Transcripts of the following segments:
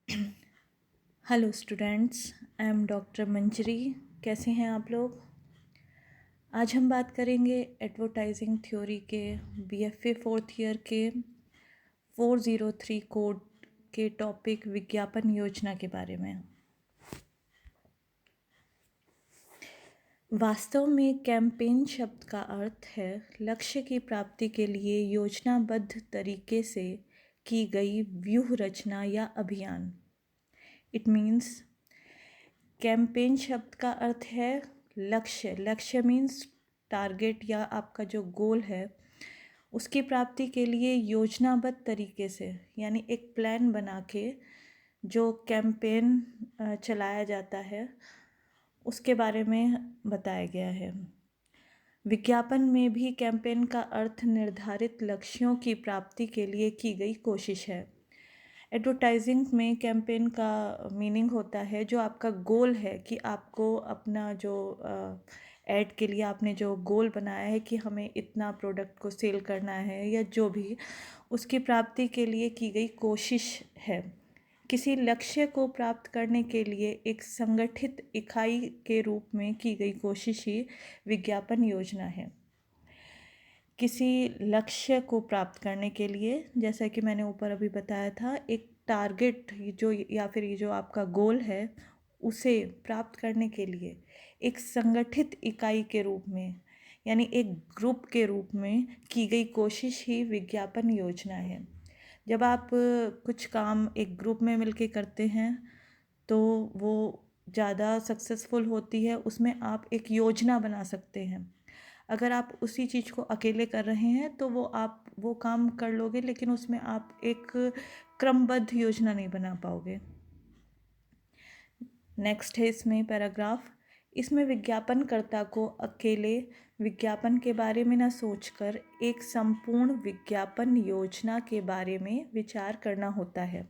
Hello students, I am doctor Manjari. कैसे हैं आप लोग? आज हम बात करेंगे एडवर्टाइजिंग थ्योरी के बीएफए फोर्थ ईयर के 403 कोड के टॉपिक विज्ञापन योजना के बारे में। वास्तव में कैंपेन शब्द का अर्थ है लक्ष्य की प्राप्ति के लिए योजनाबद्ध तरीके से की गई व्यूह रचना या अभियान। इट मीन्स कैंपेन शब्द का अर्थ है लक्ष्य। लक्ष्य मीन्स टारगेट या आपका जो गोल है उसकी प्राप्ति के लिए योजनाबद्ध तरीके से, यानी एक प्लान बना के जो कैंपेन चलाया जाता है उसके बारे में बताया गया है। विज्ञापन में भी कैंपेन का अर्थ निर्धारित लक्ष्यों की प्राप्ति के लिए की गई कोशिश है। एडवर्टाइजिंग में कैंपेन का मीनिंग होता है जो आपका गोल है कि आपको अपना जो ऐड के लिए आपने जो गोल बनाया है कि हमें इतना प्रोडक्ट को सेल करना है या जो भी, उसकी प्राप्ति के लिए की गई कोशिश है। किसी लक्ष्य को प्राप्त करने के लिए एक संगठित इकाई के रूप में की गई कोशिश ही विज्ञापन योजना है। किसी लक्ष्य को प्राप्त करने के लिए, जैसा कि मैंने ऊपर अभी बताया था, एक टारगेट जो या फिर ये जो आपका गोल है उसे प्राप्त करने के लिए एक संगठित इकाई के रूप में, यानी एक ग्रुप के रूप में की गई कोशिश ही विज्ञापन योजना है। जब आप कुछ काम एक ग्रुप में मिलके करते हैं तो वो ज़्यादा सक्सेसफुल होती है। उसमें आप एक योजना बना सकते हैं। अगर आप उसी चीज़ को अकेले कर रहे हैं तो आप वो काम कर लोगे, लेकिन उसमें आप एक क्रमबद्ध योजना नहीं बना पाओगे। नेक्स्ट है इसमें पैराग्राफ। इसमें विज्ञापनकर्ता को अकेले विज्ञापन के बारे में न सोचकर एक संपूर्ण विज्ञापन योजना के बारे में विचार करना होता है।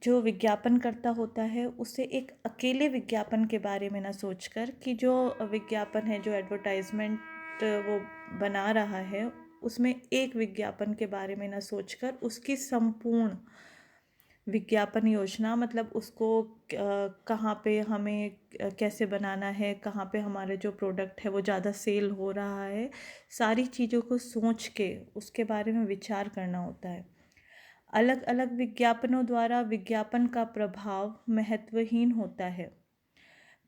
जो विज्ञापन करता होता है उसे एक अकेले विज्ञापन के बारे में ना सोचकर कि जो विज्ञापन है, जो एडवर्टाइजमेंट वो बना रहा है, उसमें एक विज्ञापन के बारे में ना सोचकर उसकी संपूर्ण विज्ञापन योजना, मतलब उसको कहाँ पे हमें कैसे बनाना है, कहाँ पे हमारे जो प्रोडक्ट है वो ज़्यादा सेल हो रहा है, सारी चीज़ों को सोच के उसके बारे में विचार करना होता है। अलग अलग विज्ञापनों द्वारा विज्ञापन का प्रभाव महत्वहीन होता है,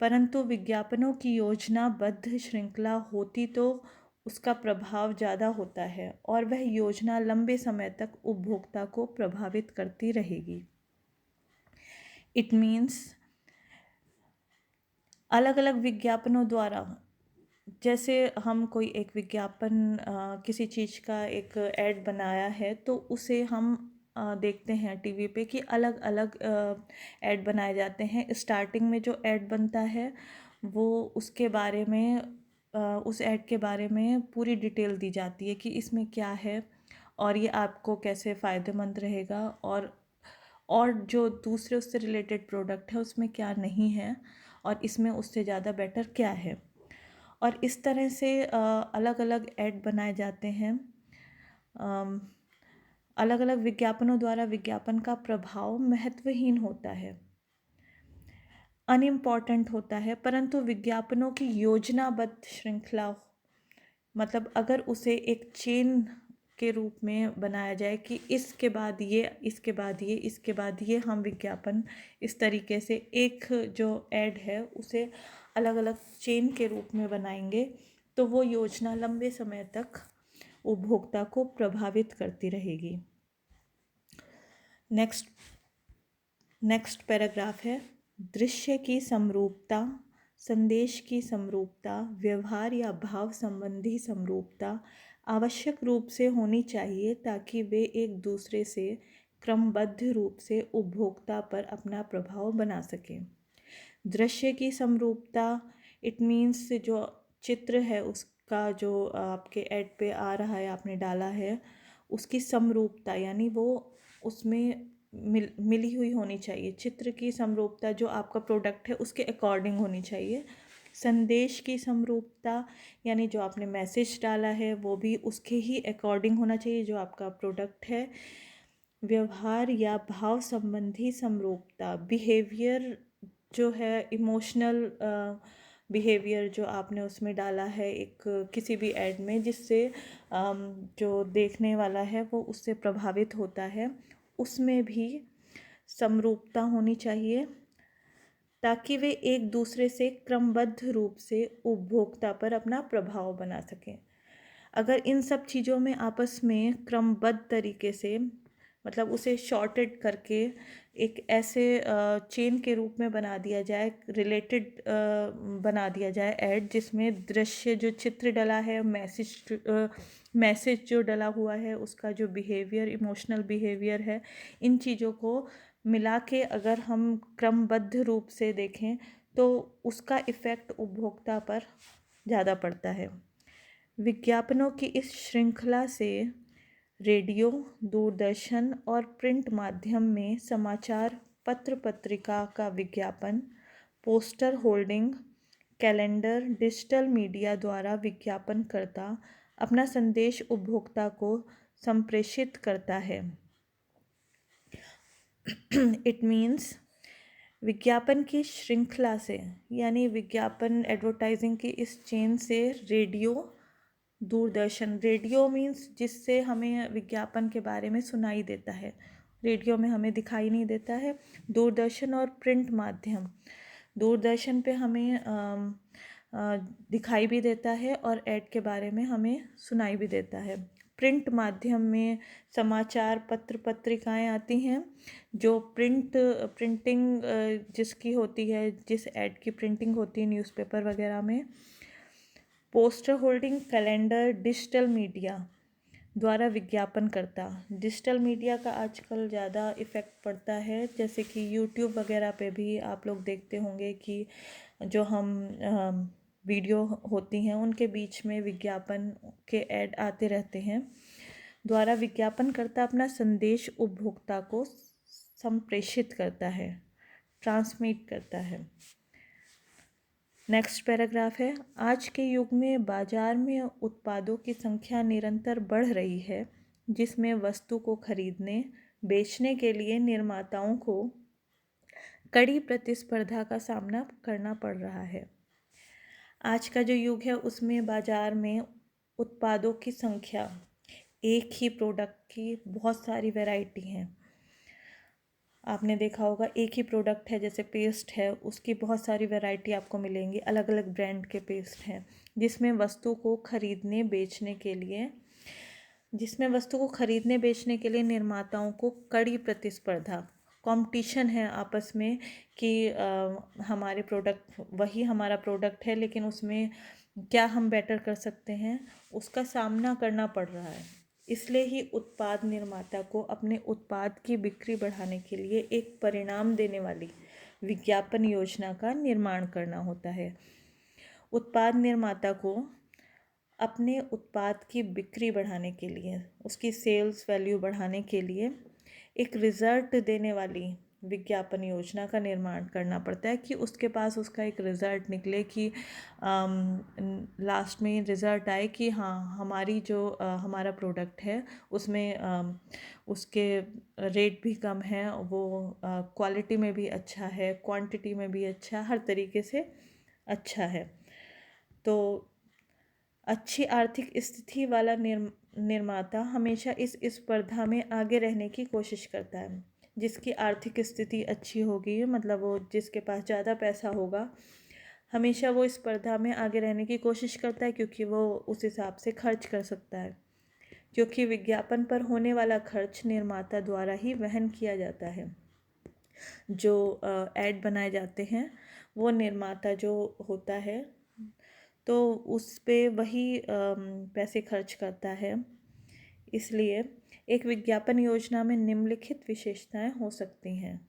परंतु विज्ञापनों की योजनाबद्ध श्रृंखला होती तो उसका प्रभाव ज़्यादा होता है और वह योजना लंबे समय तक उपभोक्ता को प्रभावित करती रहेगी। इट मीन्स अलग अलग विज्ञापनों द्वारा, जैसे हम कोई एक विज्ञापन किसी चीज़ का एक ऐड बनाया है तो उसे हम देखते हैं टीवी पे कि अलग अलग ऐड बनाए जाते हैं। स्टार्टिंग में जो ऐड बनता है वो उसके बारे में उस ऐड के बारे में पूरी डिटेल दी जाती है कि इसमें क्या है और ये आपको कैसे फ़ायदेमंद रहेगा, और जो दूसरे उससे रिलेटेड प्रोडक्ट है उसमें क्या नहीं है और इसमें उससे ज़्यादा बेटर क्या है। और इस तरह से अलग अलग ऐड बनाए जाते हैं। अलग अलग विज्ञापनों द्वारा विज्ञापन का प्रभाव महत्वहीन होता है, अनइम्पॉर्टेंट होता है, परंतु विज्ञापनों की योजनाबद्ध श्रृंखला, मतलब अगर उसे एक चेन के रूप में बनाया जाए कि इसके बाद ये, इसके बाद ये, इसके बाद ये, हम विज्ञापन इस तरीके से एक जो ऐड है उसे अलग अलग चेन के रूप में बनाएंगे तो वो योजना लंबे समय तक उपभोक्ता को प्रभावित करती रहेगी। नेक्स्ट पैराग्राफ है। दृश्य की समरूपता, संदेश की समरूपता, व्यवहार या भाव संबंधी समरूपता आवश्यक रूप से होनी चाहिए ताकि वे एक दूसरे से क्रमबद्ध रूप से उपभोक्ता पर अपना प्रभाव बना सकें। दृश्य की समरूपता, इट मीन्स जो चित्र है उसका जो आपके ऐड पे आ रहा है, आपने डाला है, उसकी समरूपता यानी वो उसमें मिली हुई होनी चाहिए। चित्र की समरूपता जो आपका प्रोडक्ट है उसके अकॉर्डिंग होनी चाहिए। संदेश की समरूपता यानी जो आपने मैसेज डाला है वो भी उसके ही अकॉर्डिंग होना चाहिए जो आपका प्रोडक्ट है। व्यवहार या भाव संबंधी समरूपता, बिहेवियर जो है, इमोशनल बिहेवियर जो आपने उसमें डाला है एक किसी भी ऐड में, जिससे जो देखने वाला है वो उससे प्रभावित होता है, उसमें भी समरूपता होनी चाहिए, ताकि वे एक दूसरे से क्रमबद्ध रूप से उपभोक्ता पर अपना प्रभाव बना सकें। अगर इन सब चीज़ों में आपस में क्रमबद्ध तरीके से, मतलब उसे शॉर्टेड करके एक ऐसे चेन के रूप में बना दिया जाए, रिलेटेड बना दिया जाए ऐड, जिसमें दृश्य जो चित्र डला है, मैसेज जो डला हुआ है, उसका जो बिहेवियर, इमोशनल बिहेवियर है, इन चीज़ों को मिला के अगर हम क्रमबद्ध रूप से देखें तो उसका इफ़ेक्ट उपभोक्ता पर ज़्यादा पड़ता है। विज्ञापनों की इस श्रृंखला से रेडियो, दूरदर्शन और प्रिंट माध्यम में समाचार पत्र पत्रिका का विज्ञापन, poster holding, calendar, digital media द्वारा विज्ञापनकर्ता अपना संदेश उपभोक्ता को संप्रेषित करता है। इट मीन्स विज्ञापन की श्रृंखला से, यानी विज्ञापन एडवर्टाइजिंग की इस चेन से रेडियो, दूरदर्शन, रेडियो मीन्स जिससे हमें विज्ञापन के बारे में सुनाई देता है, रेडियो में हमें दिखाई नहीं देता है। दूरदर्शन और प्रिंट माध्यम, दूरदर्शन पे हमें दिखाई भी देता है और ऐड के बारे में हमें सुनाई भी देता है। प्रिंट माध्यम में समाचार पत्र पत्रिकाएं आती हैं, जो प्रिंटिंग जिसकी होती है, जिस ऐड की प्रिंटिंग होती है न्यूज़पेपर वगैरह में। Poster holding, calendar, digital media द्वारा विज्ञापन करता, डिजिटल मीडिया का आजकल ज़्यादा इफ़ेक्ट पड़ता है, जैसे कि यूट्यूब वगैरह पे भी आप लोग देखते होंगे कि जो हम वीडियो होती हैं उनके बीच में विज्ञापन के ऐड आते रहते हैं। द्वारा विज्ञापन करता अपना संदेश उपभोक्ता को संप्रेषित करता है, ट्रांसमिट करता है। नेक्स्ट पैराग्राफ है, आज के युग में बाजार में उत्पादों की संख्या निरंतर बढ़ रही है, जिसमें वस्तु को खरीदने बेचने के लिए निर्माताओं को कड़ी प्रतिस्पर्धा का सामना करना पड़ रहा है। आज का जो युग है उसमें बाजार में उत्पादों की संख्या, एक ही प्रोडक्ट की बहुत सारी वैरायटी हैं। आपने देखा होगा एक ही प्रोडक्ट है, जैसे पेस्ट है, उसकी बहुत सारी वैरायटी आपको मिलेंगी, अलग अलग ब्रांड के पेस्ट हैं, जिसमें वस्तु को खरीदने बेचने के लिए निर्माताओं को कड़ी प्रतिस्पर्धा, कंपटीशन है आपस में कि हमारे प्रोडक्ट, वही हमारा प्रोडक्ट है लेकिन उसमें क्या हम बेटर कर सकते हैं, उसका सामना करना पड़ रहा है। इसलिए ही उत्पाद निर्माता को अपने उत्पाद की बिक्री बढ़ाने के लिए एक परिणाम देने वाली विज्ञापन योजना का निर्माण करना होता है। उत्पाद निर्माता को अपने उत्पाद की बिक्री बढ़ाने के लिए, उसकी सेल्स वैल्यू बढ़ाने के लिए एक रिज़ल्ट देने वाली विज्ञापन योजना का निर्माण करना पड़ता है, कि उसके पास उसका एक रिज़ल्ट निकले, कि लास्ट में रिज़ल्ट आए कि हाँ, हमारी जो हमारा प्रोडक्ट है उसमें उसके रेट भी कम है, वो क्वालिटी में भी अच्छा है, क्वांटिटी में भी अच्छा, हर तरीके से अच्छा है। तो अच्छी आर्थिक स्थिति वाला निर्माता हमेशा इस स्पर्धा में आगे रहने की कोशिश करता है। जिसकी आर्थिक स्थिति अच्छी होगी, मतलब वो जिसके पास ज़्यादा पैसा होगा, हमेशा वो स्पर्धा में आगे रहने की कोशिश करता है, क्योंकि वो उस हिसाब से खर्च कर सकता है। क्योंकि विज्ञापन पर होने वाला खर्च निर्माता द्वारा ही वहन किया जाता है। जो ऐड बनाए जाते हैं वो निर्माता जो होता है तो उस पे वही पैसे खर्च करता है। इसलिए एक विज्ञापन योजना में निम्नलिखित विशेषताएं हो सकती हैं।